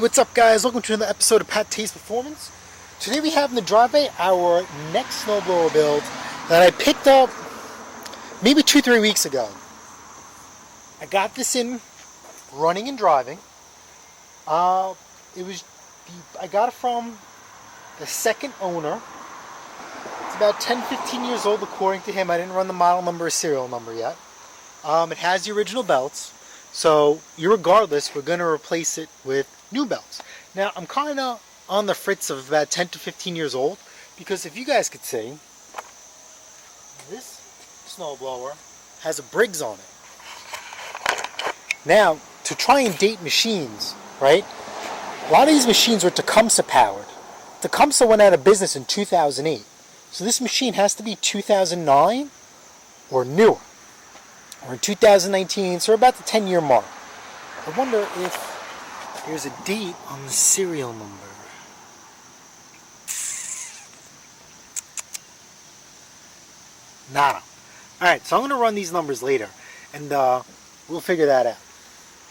what's up guys? Welcome to another episode of PATTAY'S Performance. Today we have in the driveway our NEXT SNOWBLOWER build that I picked up maybe 2-3 weeks ago. I got this in running and driving. I got it from the second owner. It's about 10-15 years old according to him. I didn't run the model number or serial number yet. It has the original belts. So, regardless, we're going to replace it with new belts. Now, I'm kind of on the fritz of about 10 to 15 years old, because if you guys could see, this snowblower has a Briggs on it. Now, to try and date machines, right, a lot of these machines are Tecumseh powered. Tecumseh went out of business in 2008. So this machine has to be 2009 or newer. We're in 2019, so we're about the 10-year mark. I wonder if there's a date on the serial number. Nada. Alright, so I'm going to run these numbers later, and we'll figure that out.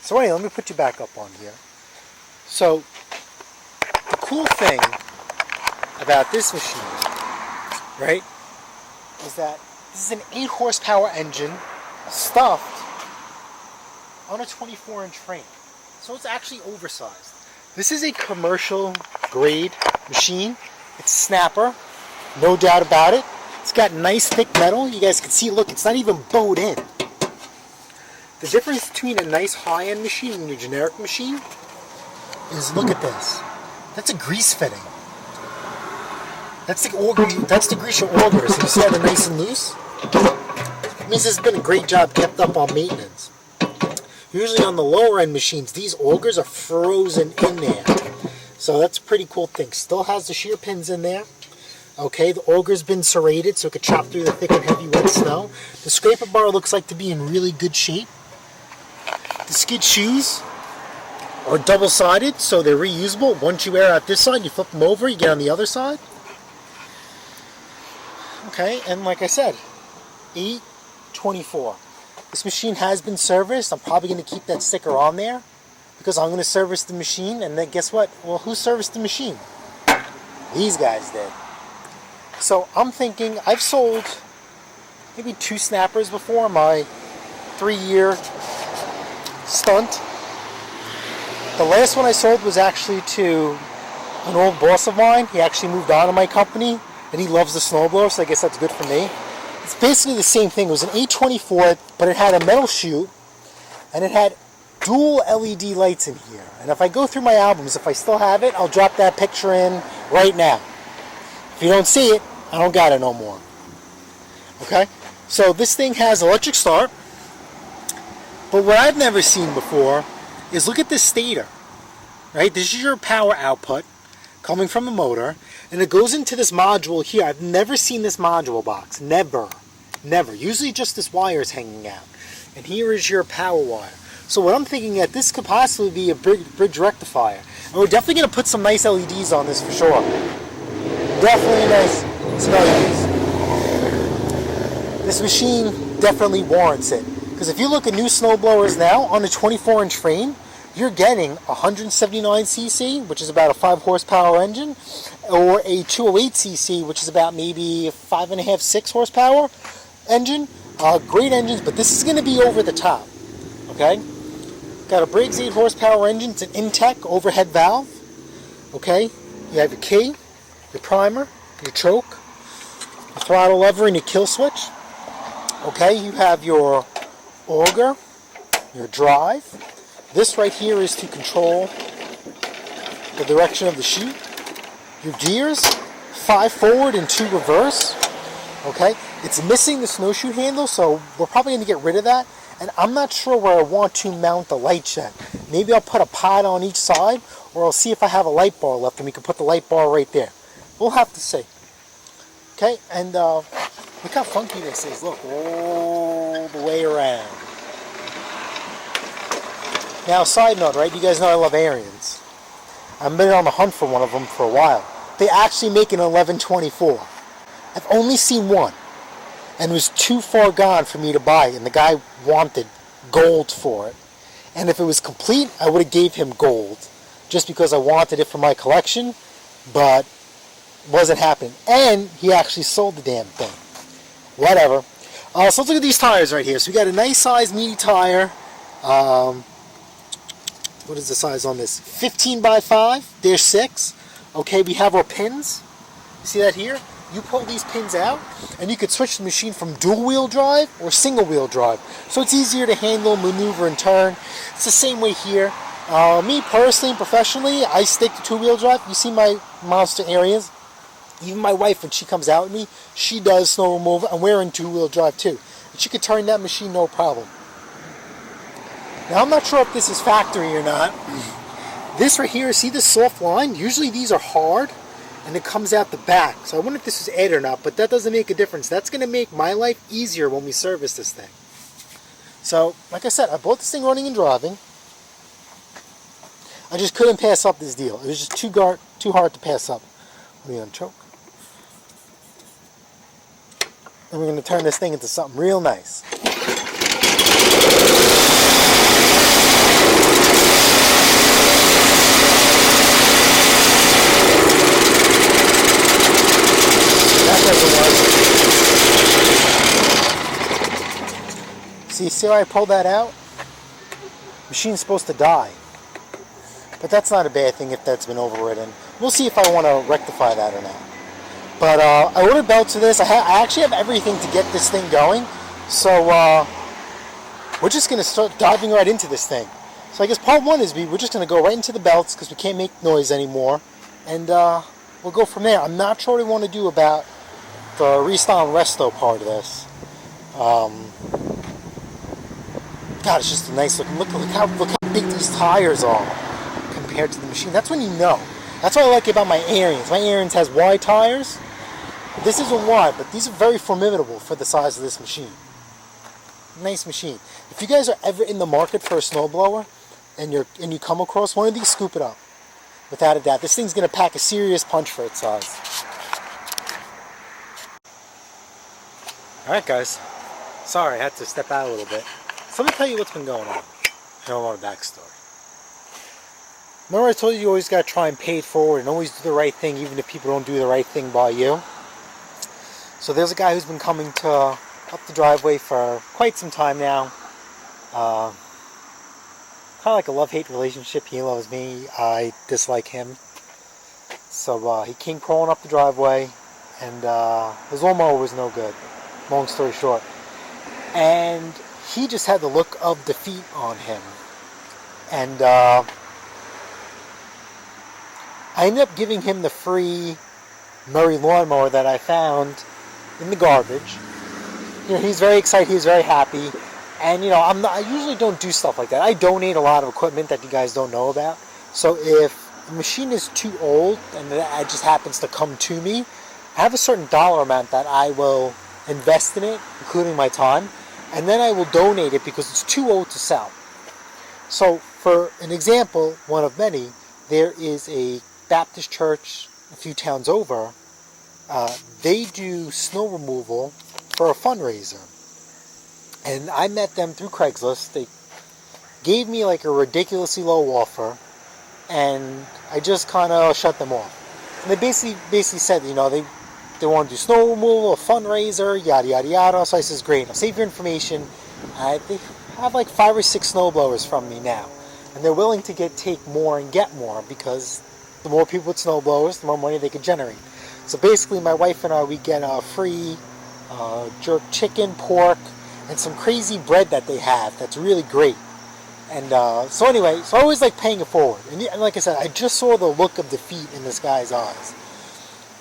So anyway, let me put you back up on here. So, the cool thing about this machine, right, is that this is an 8 horsepower engine stuffed on a 24-inch frame. So it's actually oversized. This is a commercial grade machine. It's snapper, no doubt about it. It's got nice thick metal. You guys can see, look, it's not even bowed in. The difference between a nice high-end machine and your generic machine is, look at this. That's a grease fitting. That's the auger. That's the grease your augers. You see how they're nice and loose? Means it's been a great job kept up on maintenance. Usually on the lower end machines, these augers are frozen in there. So that's a pretty cool thing. Still has the shear pins in there. Okay, the auger's been serrated so it could chop through the thick and heavy wet snow. The scraper bar looks like to be in really good shape. The skid shoes are double-sided, so they're reusable. Once you wear out this side, you flip them over, you get on the other side. Okay, and like I said, 824. This machine has been serviced. I'm probably going to keep that sticker on there because I'm going to service the machine, and then guess what? Well, who serviced the machine? These guys did. So I'm thinking, I've sold maybe 2 snappers before my 3-year stunt. The last one I sold was actually to an old boss of mine. He actually moved on to my company, and he loves the snowblower, so I guess that's good for me. It's basically the same thing. It was an 824, but it had a metal chute, and it had dual LED lights in here. And if I go through my albums, if I still have it, I'll drop that picture in right now. If you don't see it, I don't got it no more. Okay? So this thing has electric start, but what I've never seen before is, look at this stator. Right? This is your power output coming from the motor, and it goes into this module here. I've never seen this module box. Never. Usually just this wire is hanging out. And here is your power wire. So what I'm thinking that this could possibly be a bridge rectifier. And we're definitely going to put some nice LEDs on this for sure. Definitely nice some LEDs. This machine definitely warrants it. Because if you look at new snowblowers now on a 24-inch frame, you're getting 179cc, which is about a 5 horsepower engine, or a 208cc, which is about maybe 5.5, 6 horsepower engine. Great engines, but this is going to be over the top. Okay? Got a Briggs 8 horsepower engine. It's an Intek overhead valve. Okay? You have your key, your primer, your choke, your throttle lever, and your kill switch. Okay? You have your auger, your drive. This right here is to control the direction of the chute. Your gears, 5 forward and 2 reverse. Okay, it's missing the snowshoe handle, so we're probably going to get rid of that. And I'm not sure where I want to mount the light yet. Maybe I'll put a pod on each side, or I'll see if I have a light bar left and we can put the light bar right there. We'll have to see. Okay, and look how funky this is. Look, all the way around. Now, side note, right? You guys know I love Arians. I've been on the hunt for one of them for a while. They actually make an 1124. I've only seen one, and it was too far gone for me to buy, and the guy wanted gold for it. And if it was complete, I would have gave him gold. just because I wanted it for my collection, but wasn't happening. And he actually sold the damn thing. Whatever. So let's look at these tires right here. So we got a nice size meaty tire. What is the size on this? 15 by 5. There's 6. Okay, we have our pins. You see that here? You pull these pins out, and you could switch the machine from dual-wheel drive or single-wheel drive. So it's easier to handle, maneuver, and turn. It's the same way here. Me personally, professionally, I stick to two-wheel drive. You see my monster areas? Even my wife, when she comes out with me, she does snow removal, and we're in two-wheel drive too. And she could turn that machine no problem. Now, I'm not sure if this is factory or not. This right here, see this soft line? Usually these are hard, and it comes out the back. So I wonder if this is added or not, but that doesn't make a difference. That's going to make my life easier when we service this thing. So, like I said, I bought this thing running and driving. I just couldn't pass up this deal. It was just too hard to pass up. Let me unchoke. And we're going to turn this thing into something real nice. See how I pulled that out? Machine's supposed to die. But that's not a bad thing if that's been overridden. We'll see if I want to rectify that or not. But I ordered belts for this. I actually have everything to get this thing going. So we're just going to start diving right into this thing. So I guess part one is we're just going to go right into the belts because we can't make noise anymore. And we'll go from there. I'm not sure what I want to do about the restyle and resto part of this. God, it's just a nice looking. Look how big these tires are compared to the machine. That's when you know. That's what I like about my Ariens. My Ariens has wide tires. This isn't wide, but these are very formidable for the size of this machine. Nice machine. If you guys are ever in the market for a snowblower and you come across one of these, scoop it up. Without a doubt. This thing's going to pack a serious punch for its size. Alright guys. Sorry, I had to step out a little bit. So let me tell you what's been going on. I don't want a backstory. Remember I told you always got to try and pay it forward and always do the right thing even if people don't do the right thing by you? So there's a guy who's been coming up the driveway for quite some time now. Kind of like a love-hate relationship. He loves me. I dislike him. So he came crawling up the driveway and his lawnmower was no good. Long story short. And he just had the look of defeat on him. And I ended up giving him the free Murray lawnmower that I found in the garbage. You know, he's very excited, he was very happy. And you know, I usually don't do stuff like that. I donate a lot of equipment that you guys don't know about. So if the machine is too old and it just happens to come to me, I have a certain dollar amount that I will invest in it, including my time. And then I will donate it because it's too old to sell. So, for an example, one of many, there is a Baptist church a few towns over. They do snow removal for a fundraiser. And I met them through Craigslist. They gave me like a ridiculously low offer. And I just kind of shut them off. And they basically said, you know, they want to do snow removal, a fundraiser, yada yada yada. So I says, great, I'll save your information. They have like 5 or 6 snowblowers from me now. And they're willing to take more and get more because the more people with snowblowers, the more money they can generate. So basically my wife and I, we get a free jerk chicken, pork, and some crazy bread that they have that's really great. And so anyway, so I always like paying it forward. And like I said, I just saw the look of defeat in this guy's eyes.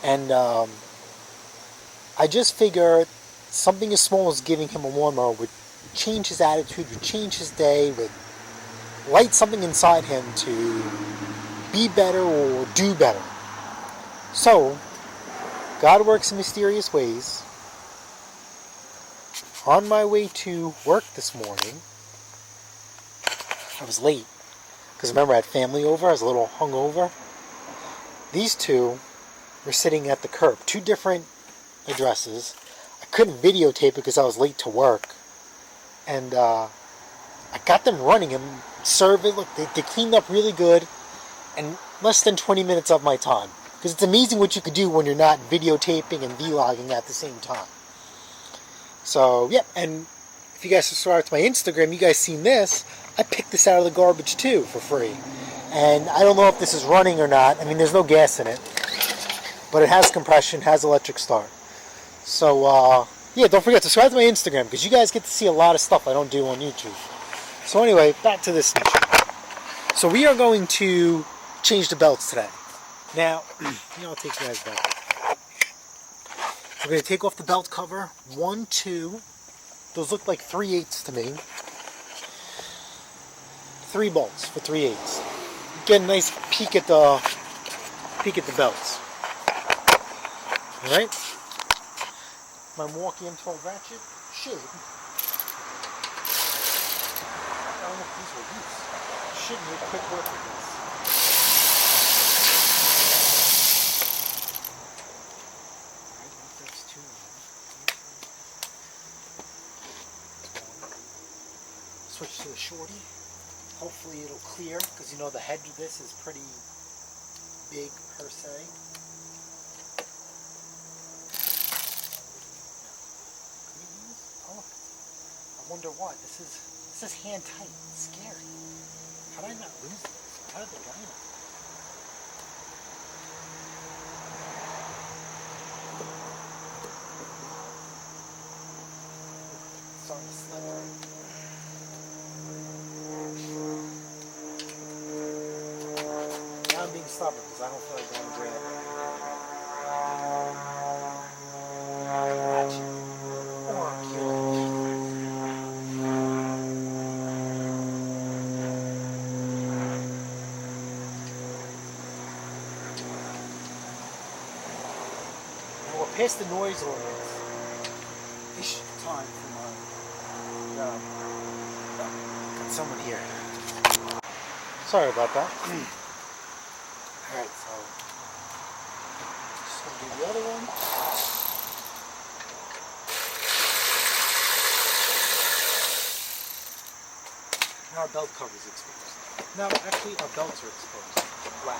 And I just figured something as small as giving him a lawnmower would change his attitude, would change his day, would light something inside him to be better or do better. So, God works in mysterious ways. On my way to work this morning, I was late. Because remember, I had family over, I was a little hungover. These two were sitting at the curb. 2 different addresses. I couldn't videotape it because I was late to work. And I got them running and serve it. Look, they cleaned up really good. in less than 20 minutes of my time. Because it's amazing what you could do when you're not videotaping and vlogging at the same time. So, yeah, and if you guys subscribe to my Instagram, you guys seen this. I picked this out of the garbage too for free. And I don't know if this is running or not. I mean, there's no gas in it. But it has compression, has electric start. So, yeah, don't forget to subscribe to my Instagram because you guys get to see a lot of stuff I don't do on YouTube. So anyway, back to this machine. So we are going to change the belts today. Now, I'll take you guys back. We're going to take off the belt cover. 1, 2. Those look like 3/8 to me. 3 bolts for 3/8. Get a nice peek at the belts. All right. My Milwaukee M12 ratchet should. I don't know if these will use. Should make quick work with this. That's 2. Switch to the shorty. Hopefully it'll clear because you know the head of this is pretty big per se. I wonder why. This is hand tight. It's scary. How did I not lose this? How did the guy not? It's starting to slip. Now I'm being stubborn because I don't feel like going to grab it. Actually, or kill. Past the noise ordinance. Ish time for my job. Got someone here. Sorry about that. Alright, so just gonna do the other one. Now our belt cover is exposed. No, actually our belts are exposed. Wow.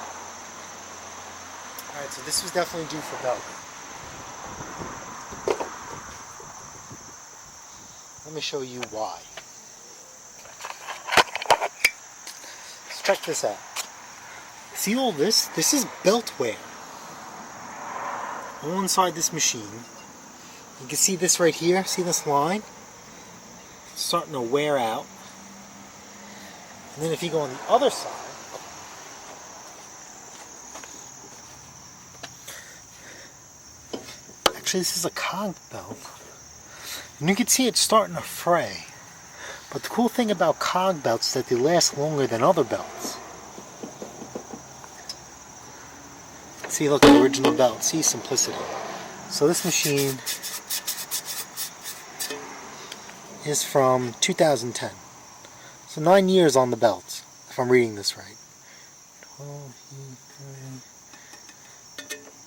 Alright, so this was definitely due for belt. Let me show you why. Let's check this out. See all this? This is belt wear. All inside this machine. You can see this right here. See this line? It's starting to wear out. And then if you go on the other side, actually this is a cog belt. And you can see it's starting to fray. But the cool thing about cog belts is that they last longer than other belts. See, look, the original belt. See, simplicity. So this machine is from 2010. So 9 years on the belt, if I'm reading this right.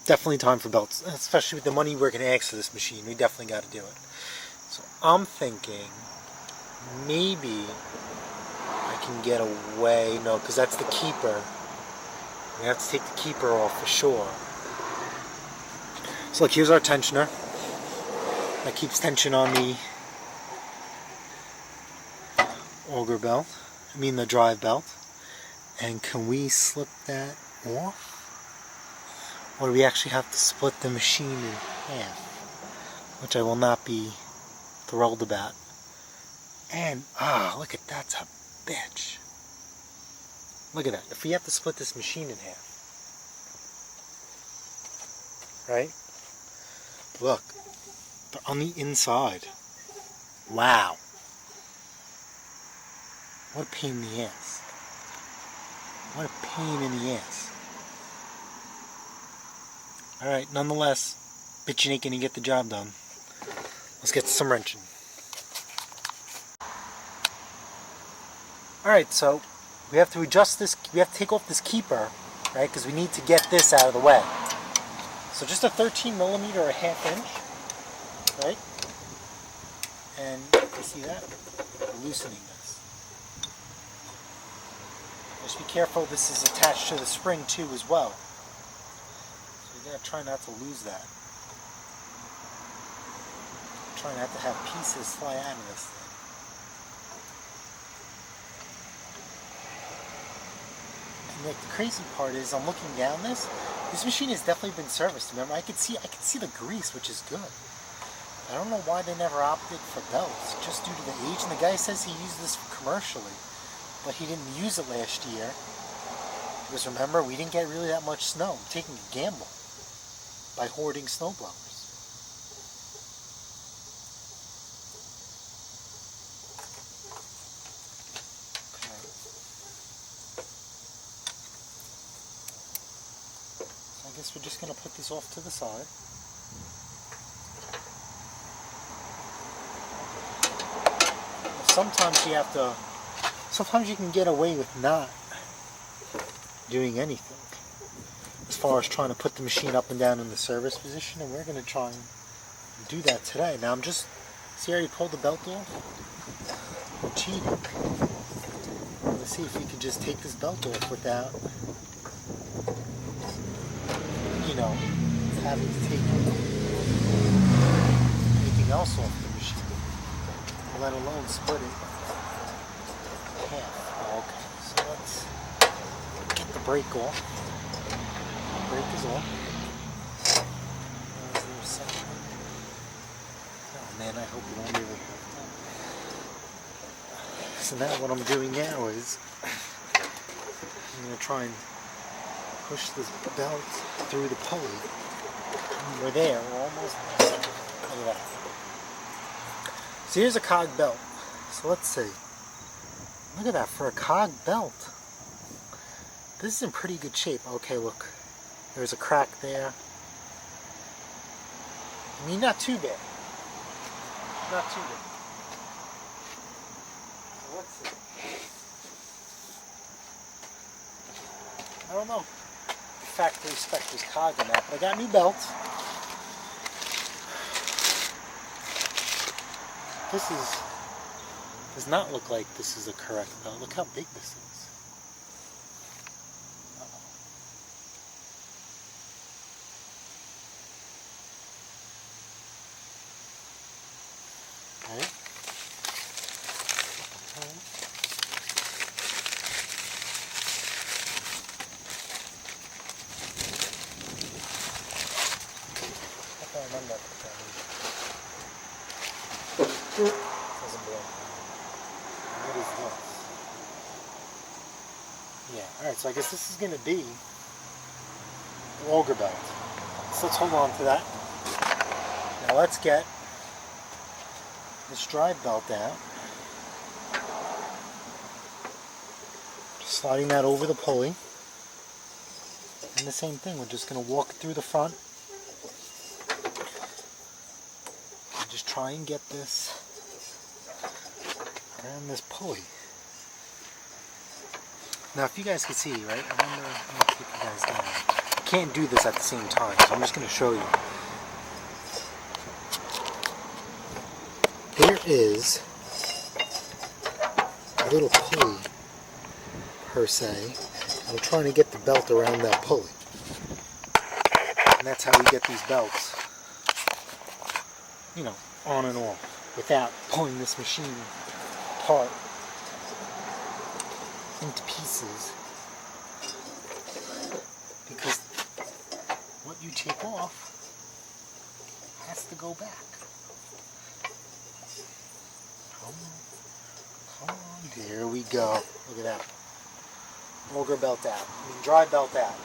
Definitely time for belts, especially with the money we're going to ask for this machine. We definitely got to do it. So I'm thinking maybe I can get away. No, because that's the keeper. We have to take the keeper off for sure. So look, here's our tensioner. That keeps tension on the auger belt. I mean the drive belt. And can we slip that off? Or do we actually have to split the machine in half? Which I will not be thrilled about. And, look at that's a bitch. Look at that. If we have to split this machine in half. Right? Look. They're on the inside. Wow. What a pain in the ass. What a pain in the ass. Alright, nonetheless, bitch, you ain't gonna get the job done. Let's get some wrenching. Alright, so we have to adjust this, we have to take off this keeper, right, because we need to get this out of the way. So just a 13 millimeter or a ½ inch, right, and you see that? We're loosening this. Just be careful, this is attached to the spring too as well. So you gotta try not to lose that. Try not to have pieces fly out of this thing. And the crazy part is, I'm looking down this. This machine has definitely been serviced. Remember, I could see the grease, which is good. I don't know why they never opted for belts, just due to the age. And the guy says he used this commercially, but he didn't use it last year. Because remember, we didn't get really that much snow. I'm taking a gamble by hoarding snowblowers. I guess we're just going to put this off to the side. Sometimes you can get away with not doing anything as far as trying to put the machine up and down in the service position, and we're going to try and do that today. Now see, I already pulled the belt off. I'm cheating. Let's see if we can just take this belt off without, having to take anything else off the machine, let alone split it in half. Okay, so let's get the brake off. The brake is off. Oh man, I hope we don't really have that. So now what I'm doing now is I'm going to try and push this belt through the pulley. We're there. We're almost there. Look at that. So here's a cog belt. So let's see. Look at that for a cog belt. This is in pretty good shape. Okay, look. There's a crack there. I mean, not too bad. Not too bad. So let's see. I don't know. Factory spec was cog in that, but I got new belts. This does not look like this is a correct belt. Look how big this is. Okay. Doesn't blow. What is this? Yeah, alright, so I guess this is going to be the Auger Belt. So let's hold on to that. Now let's get this drive belt out. Just sliding that over the pulley. And the same thing, we're just going to walk it through the front. Just try and get this around this pulley. Now if you guys can see, right, I wonder, I'm going to keep you guys down. I can't do this at the same time, so I'm just going to show you. There is a little pulley, per se. I'm trying to get the belt around that pulley. And that's how we get these belts, on and off, without pulling this machine apart into pieces. Because what you take off has to go back. Come on, there we go. Look at that. Auger belt out. Dry belt out.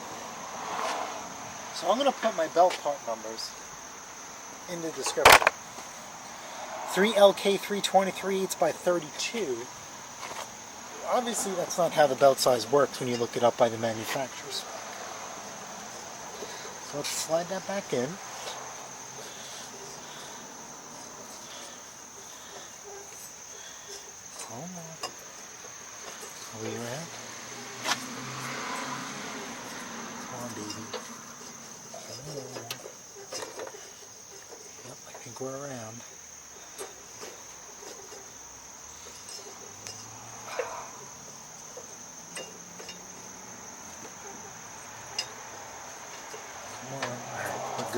So I'm going to put my belt part numbers in the description. 3LK323, it's by 32. Obviously that's not how the belt size works when you look it up by the manufacturers. So let's slide that back in. Hold on. Are we around? Come on, baby. Yep, I think we're around.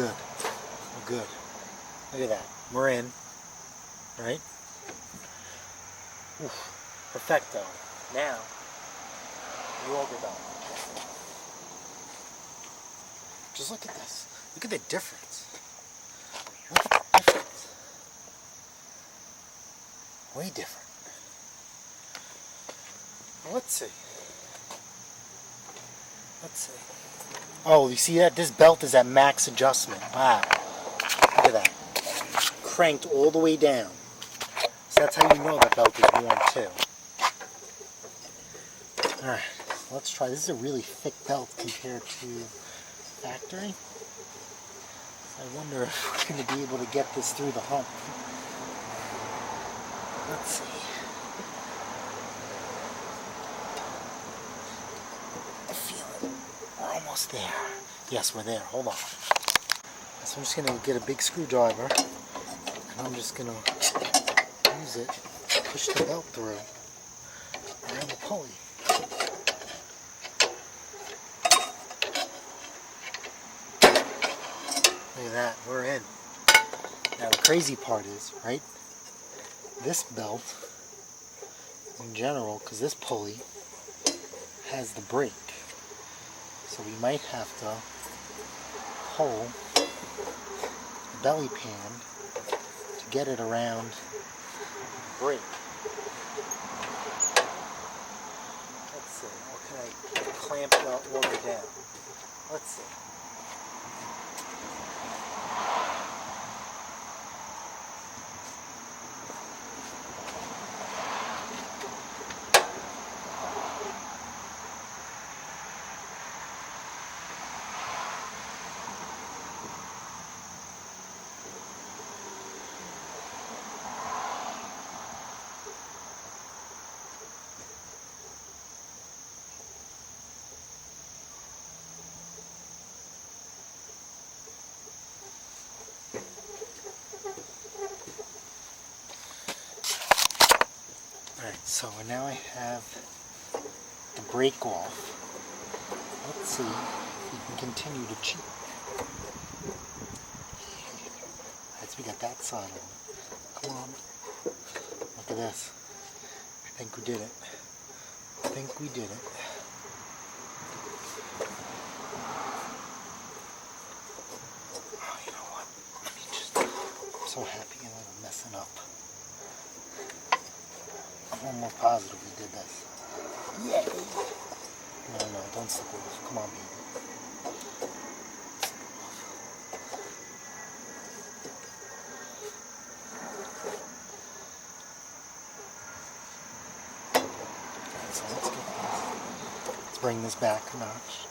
good. We're good. Look at that. We're in. Right? Oof. Perfecto. Now, the Auger Belt. Just look at this. Look at the difference. Look at the difference. Way different. Well, let's see. Let's see. Oh, you see that? This belt is at max adjustment. Wow. Look at that. Cranked all the way down. So that's how you know that belt is worn too. Alright, let's try. This is a really thick belt compared to factory. So I wonder if we're going to be able to get this through the hump. Let's see. I feel it. We're almost there. Yes, we're there. Hold on. So I'm just going to get a big screwdriver and I'm just going to use it to push the belt through around the pulley. Look at that, we're in. Now the crazy part is, right, this belt in general, because this pulley has the brake, so we might have to pull the belly pan to get it around the brake. Let's see, how can I clamp the auger down? Let's see. Alright, so now I have the brake off. Let's see if we can continue to cheat. Alright, so we got that side on. Come on. Look at this. I think we did it. I think we did it. Oh, you know what? Let me just... I'm so happy that I'm messing up. I'm almost positive we did this. Yay! No, don't slip off. Come on, baby. Alright, so let's get this. Let's bring this back a notch.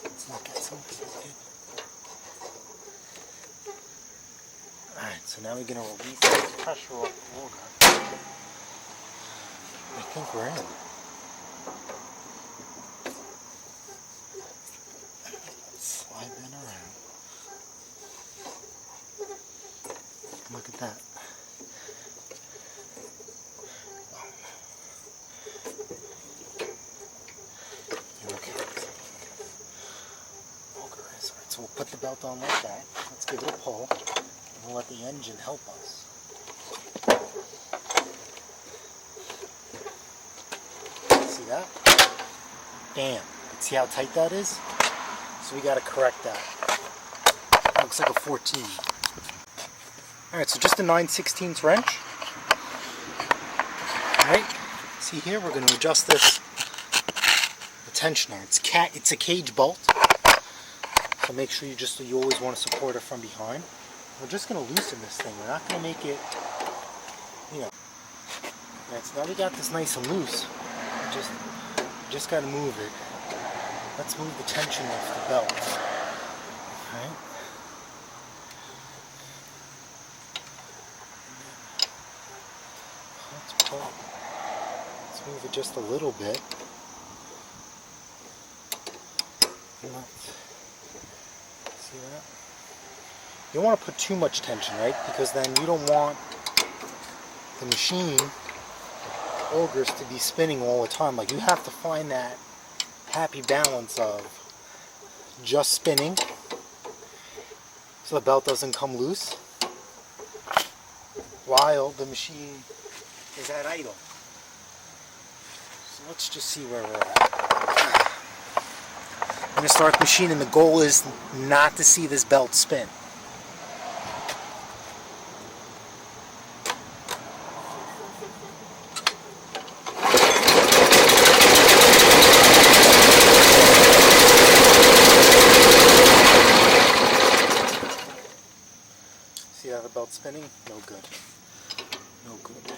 Let's not get so excited. Alright, so now we're going to release this pressure off the auger. I think we're in. Let's slide that around. Look at that. Okay. Auger is. Alright, so we'll put the belt on like that. Let's give it a pull. We'll let the engine help us. See that? Damn. See how tight that is? So we got to correct that. Looks like a 14. Alright, so just a 9/16 wrench. Alright, see here, we're going to adjust this, the tensioner. It's a cage bolt. So make sure you always want to support it from behind. We're just going to loosen this thing. We're not going to make it, you know. Alright, so now we got this nice and loose. We just got to move it. Let's move the tension off the belt. Alright. Let's move it just a little bit. See that? You don't want to put too much tension, right? Because then you don't want the machine augers to be spinning all the time. Like, you have to find that happy balance of just spinning so the belt doesn't come loose while the machine is at idle. So let's just see where we're at. I'm going to start the machine, and the goal is not to see this belt spin. See how the belt's spinning? No good. No good.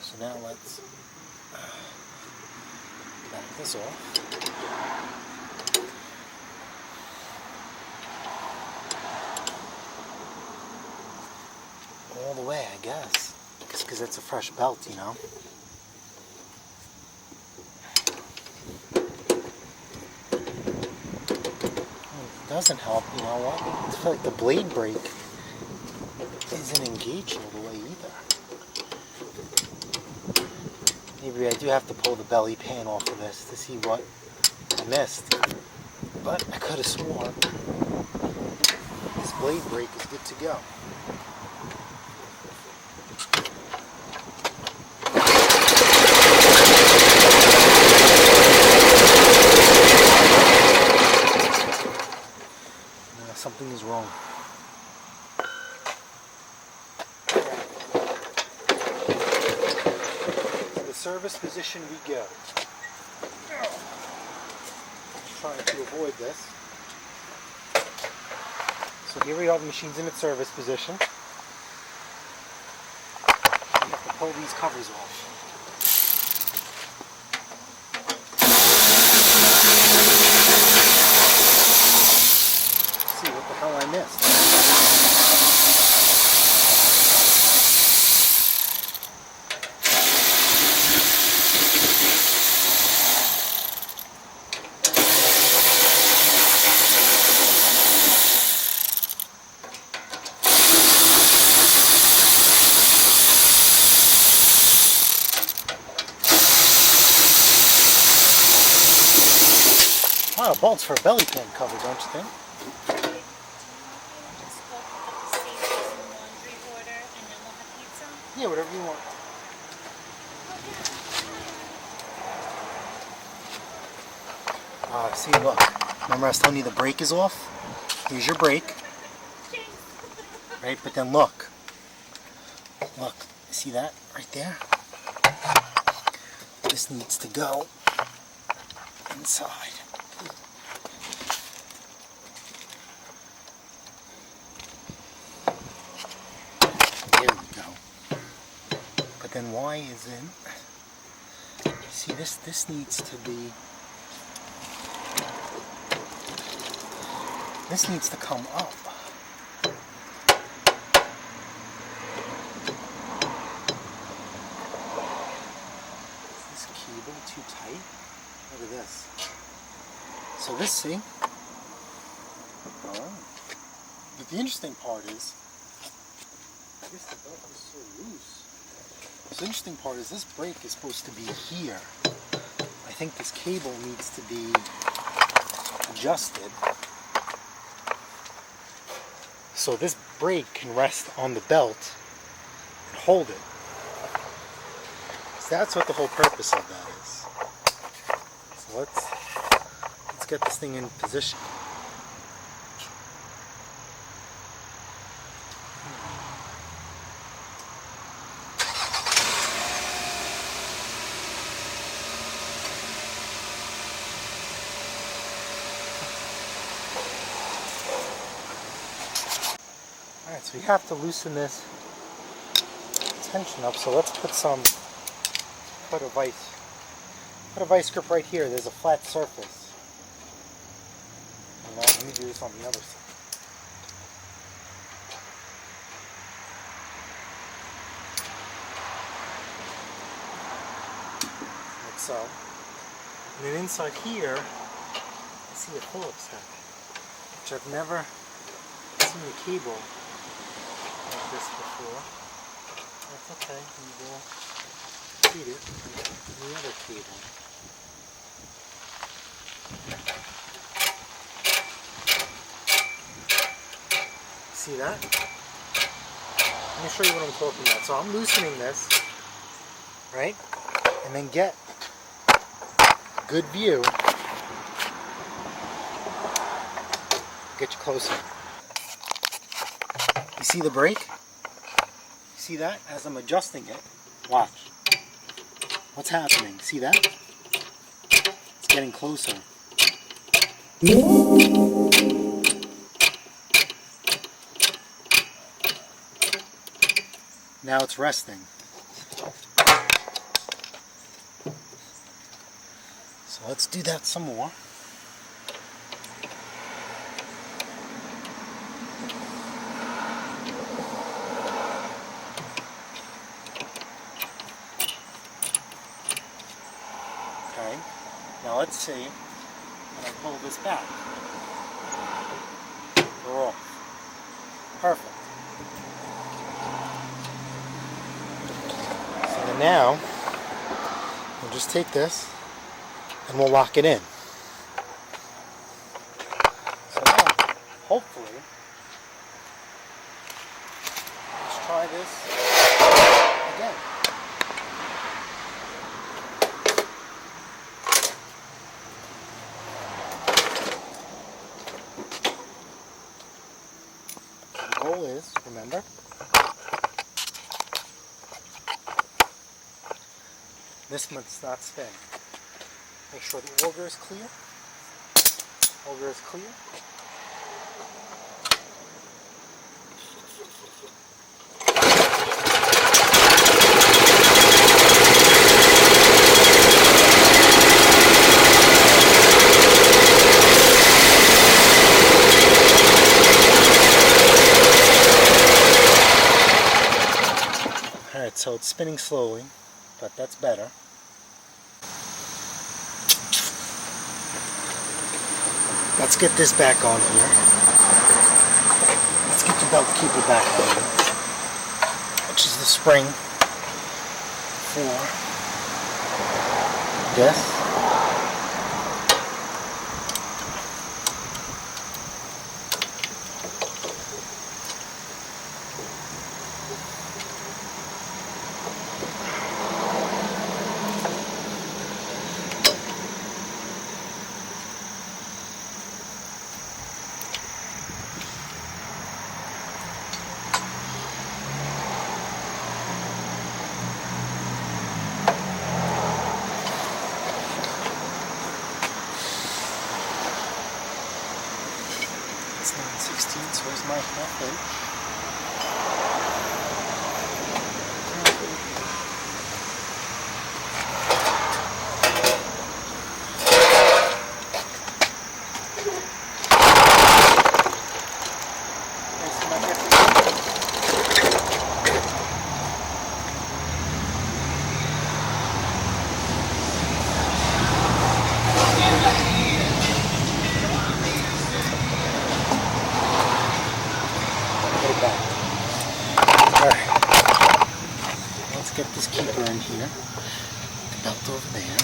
So now let's back this off. All the way, I guess. Because it's a fresh belt, you know. It doesn't help, you know what? I feel like the blade brake isn't engaged all the way either. Maybe I do have to pull the belly pan off of this to see what I missed. But I could have sworn this blade brake is good to go. Something is wrong. To the service position we go. Trying to avoid this. So here we are, the machine's in its service position. We have to pull these covers off. I missed. Wow, bolts for a belly pan cover, don't you think? Yeah, whatever you want. See, look. Remember I was telling you the brake is off? Here's your brake. Right, but then look. Look, see that right there? This needs to go inside. Then why isn't, see this needs to be, this needs to come up. Is this cable too tight? Look at this. So this, see? Alright. But the interesting part is, I guess the belt is so loose. So the interesting part is this brake is supposed to be here. I think this cable needs to be adjusted so this brake can rest on the belt and hold it. So that's what the whole purpose of that is. So let's get this thing in position. Alright, so we have to loosen this tension up, so let's put a vice grip right here. There's a flat surface. And let me do this on the other side. Like so. And then inside here, I see a Phillips head, which I've never seen a cable like this before. That's okay, we will feed it in the other cable. see that? Let me show you what I'm talking about. So I'm loosening this, right? And then get a good view. Get you closer. You see the brake? You see that? As I'm adjusting it, watch. What's happening? See that? It's getting closer. Now it's resting. So let's do that some more. Okay, now let's see when I pull this back. We're off. Perfect. So now, we'll just take this and we'll lock it in. So now, hopefully, let's try this again. The goal is, remember, this must not spin. Make sure the auger is clear. Auger is clear. Alright, so it's spinning slowly, but that's better. Let's get this back on here. Let's get the belt keeper back on here, which is the spring for this. It's 9/16, so where's my half inch? Get this keeper in here, the belt over there.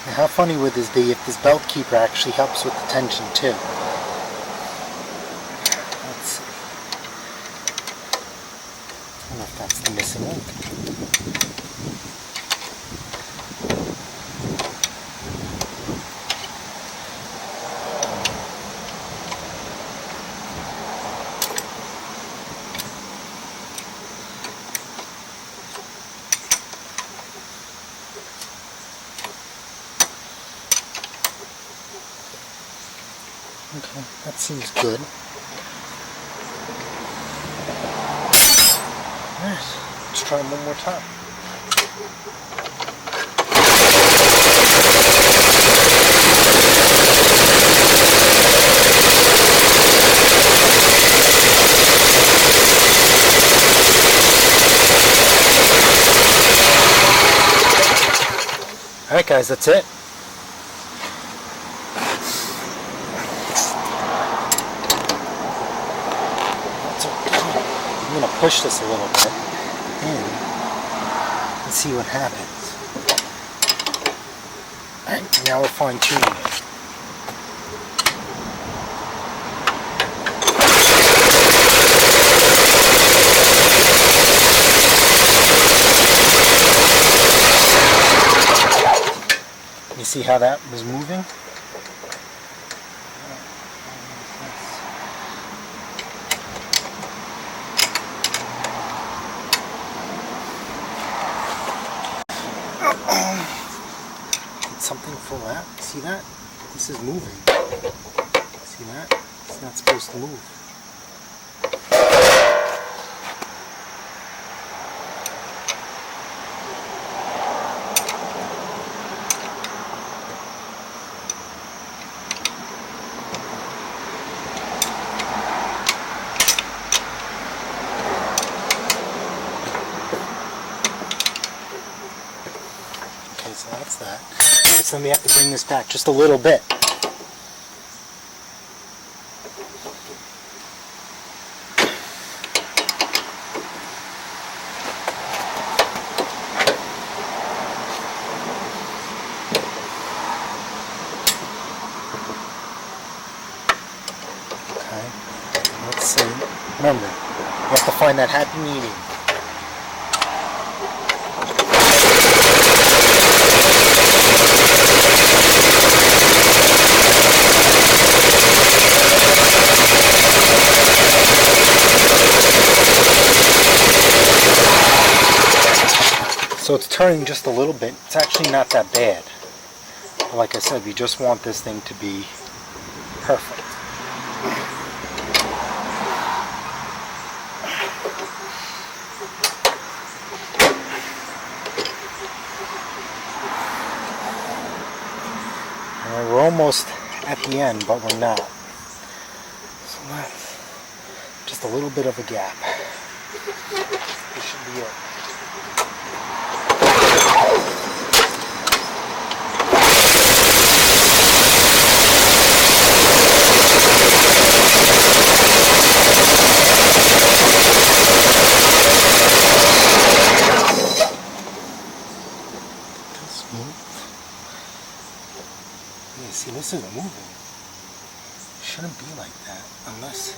Now how funny would this be if this belt keeper actually helps with the tension too? Let's see. I don't know if that's the missing link. Okay, that seems good. Alright, let's try them one more time. Alright guys, that's it. I'm going to push this a little bit in and see what happens. Alright, now we're fine tuning it. You see how that was moving? Something for that. See that? This is moving. See that? It's not supposed to move. Okay, so that's that. So then we have to bring this back just a little bit. Okay, let's see. Remember, you have to find that happy medium. So it's turning just a little bit. It's actually not that bad. But like I said, we just want this thing to be perfect. And we're almost at the end, but we're not. So that's just a little bit of a gap. This should be it. Yeah, see, this isn't moving. It shouldn't be like that unless...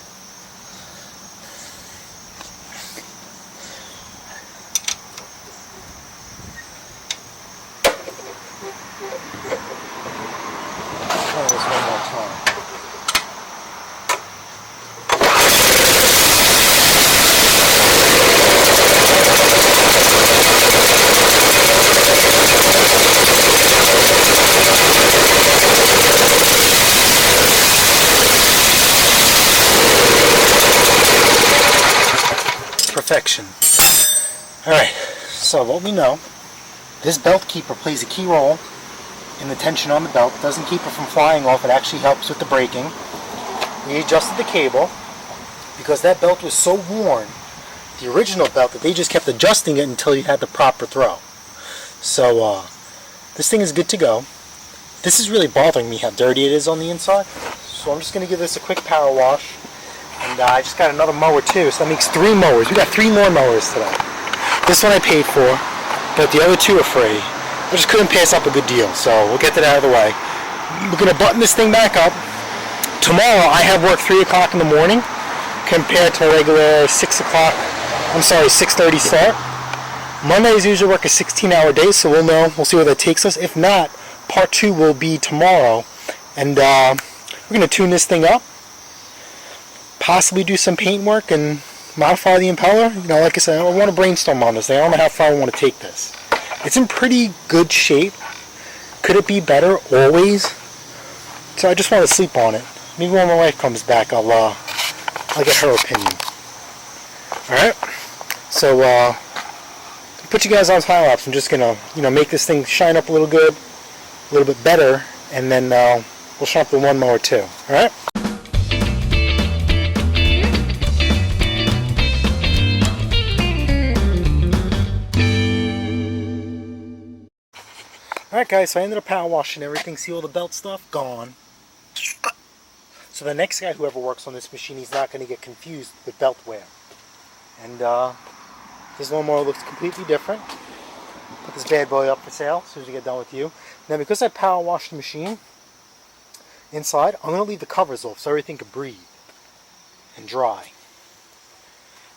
Try this one more time. Perfection. Alright, so what we know, this belt keeper plays a key role in the tension on the belt. It doesn't keep it from flying off, it actually helps with the braking. We adjusted the cable because that belt was so worn, the original belt, that they just kept adjusting it until you had the proper throw. So this thing is good to go. This is really bothering me how dirty it is on the inside. So I'm just going to give this a quick power wash. And I just got another mower too, so that makes 3 mowers. We got 3 more mowers today. This one I paid for, but the other 2 are free. I just couldn't pass up a good deal, so we'll get that out of the way. We're going to button this thing back up. Tomorrow I have work 3 o'clock in the morning compared to a regular 6:30 start. Mondays usually work a 16-hour day, so we'll see where that takes us. If not, part 2 will be tomorrow, and we're going to tune this thing up. Possibly do some paint work and modify the impeller. You know, like I said, I want to brainstorm on this thing. I don't know how far I want to take this. It's in pretty good shape. Could it be better? Always. So I just want to sleep on it. Maybe when my wife comes back, I'll get her opinion. Alright? So, to put you guys on time lapse, I'm just gonna, make this thing shine up a little good, a little bit better, and then we'll shine up the one mower too. Alright? Alright guys, so I ended up power washing everything. See all the belt stuff? Gone. So the next guy who ever works on this machine, he's not going to get confused with belt wear. And this lawnmower looks completely different. Put this bad boy up for sale as soon as we get done with you. Now because I power washed the machine inside, I'm going to leave the covers off so everything can breathe and dry.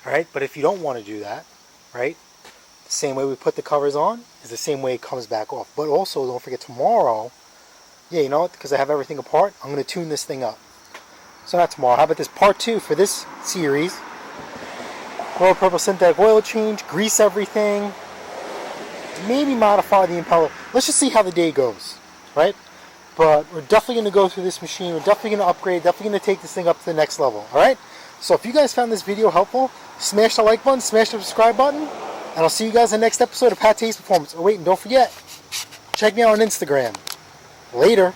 Alright, but if you don't want to do that, right, the same way we put the covers on is the same way it comes back off. But also, don't forget tomorrow, yeah, you know what, because I have everything apart, I'm going to tune this thing up. So not tomorrow, how about this part 2 for this series? Royal Purple synthetic oil change, grease everything, maybe modify the impeller. Let's just see how the day goes, right? But we're definitely going to go through this machine, we're definitely going to upgrade, definitely going to take this thing up to the next level, alright? So if you guys found this video helpful, smash the like button, smash the subscribe button, and I'll see you guys in the next episode of PATTAY'S Performance. Oh wait, and don't forget, check me out on Instagram. Later.